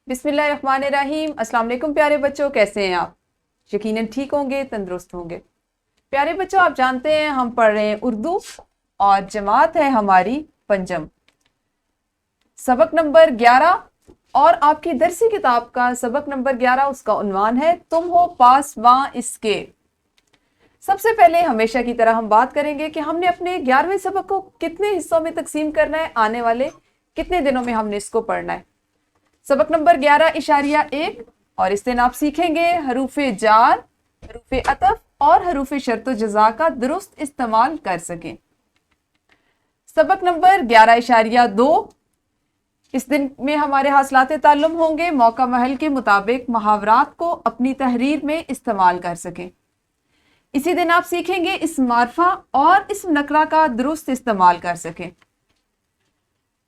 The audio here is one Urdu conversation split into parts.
بسم اللہ الرحمن الرحیم۔ السلام علیکم پیارے بچوں، کیسے ہیں آپ؟ یقیناً ٹھیک ہوں گے، تندرست ہوں گے۔ پیارے بچوں، آپ جانتے ہیں ہم پڑھ رہے ہیں اردو اور جماعت ہے ہماری پنجم، سبق نمبر 11 اور آپ کی درسی کتاب کا سبق نمبر 11، اس کا عنوان ہے تم ہو پاسباں اس کے۔ سب سے پہلے ہمیشہ کی طرح ہم بات کریں گے کہ ہم نے اپنے 11ویں سبق کو کتنے حصوں میں تقسیم کرنا ہے، آنے والے کتنے دنوں میں ہم نے اس کو پڑھنا ہے۔ سبق نمبر 11.1 اور اس دن آپ سیکھیں گے حروف جار، حروف عطف اور حروف شرط و جزا کا درست استعمال کر سکیں۔ سبق نمبر 11.2 اس دن میں ہمارے حاصلات تعلم ہوں گے موقع محل کے مطابق محاورات کو اپنی تحریر میں استعمال کر سکیں۔ اسی دن آپ سیکھیں گے اسم معرفہ اور اسم نکرہ کا درست استعمال کر سکیں۔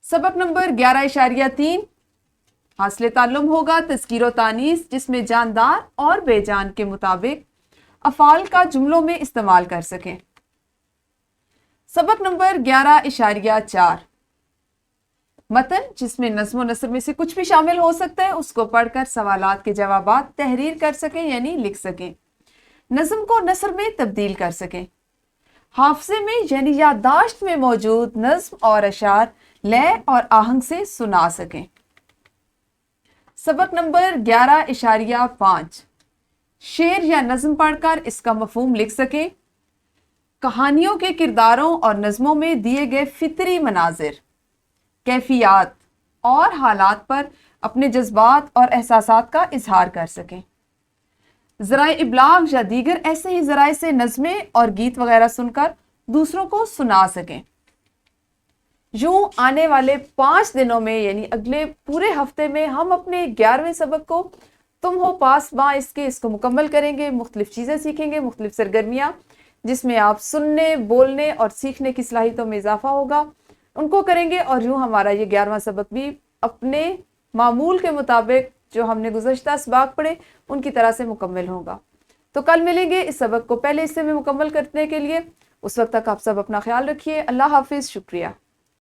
سبق نمبر 11.3 حاصل تعلم ہوگا تذکیر و تانیث، جس میں جاندار اور بے جان کے مطابق افعال کا جملوں میں استعمال کر سکیں۔ سبق نمبر 11.4 متن، جس میں نظم و نثر میں سے کچھ بھی شامل ہو سکتا ہے، اس کو پڑھ کر سوالات کے جوابات تحریر کر سکیں، یعنی لکھ سکیں، نظم کو نثر میں تبدیل کر سکیں، حافظے میں یعنی یادداشت میں موجود نظم اور اشعار لے اور آہنگ سے سنا سکیں۔ سبق نمبر 11.5 شعر یا نظم پڑھ کر اس کا مفہوم لکھ سکیں، کہانیوں کے کرداروں اور نظموں میں دیے گئے فطری مناظر، کیفیات اور حالات پر اپنے جذبات اور احساسات کا اظہار کر سکیں، ذرائع ابلاغ یا دیگر ایسے ہی ذرائع سے نظمیں اور گیت وغیرہ سن کر دوسروں کو سنا سکیں۔ یوں آنے والے 5 دنوں میں یعنی اگلے پورے ہفتے میں ہم اپنے 11ویں سبق کو تم ہو پاسباں اس کو مکمل کریں گے، مختلف چیزیں سیکھیں گے، مختلف سرگرمیاں جس میں آپ سننے، بولنے اور سیکھنے کی صلاحیتوں میں اضافہ ہوگا، ان کو کریں گے، اور یوں ہمارا یہ 11واں سبق بھی اپنے معمول کے مطابق جو ہم نے گزشتہ اسباق پڑھے ان کی طرح سے مکمل ہوگا۔ تو کل ملیں گے اس سبق کو پہلے حصے میں مکمل کرنے کے لیے۔ اس وقت تک آپ سب اپنا خیال رکھیے۔ اللہ حافظ، شکریہ۔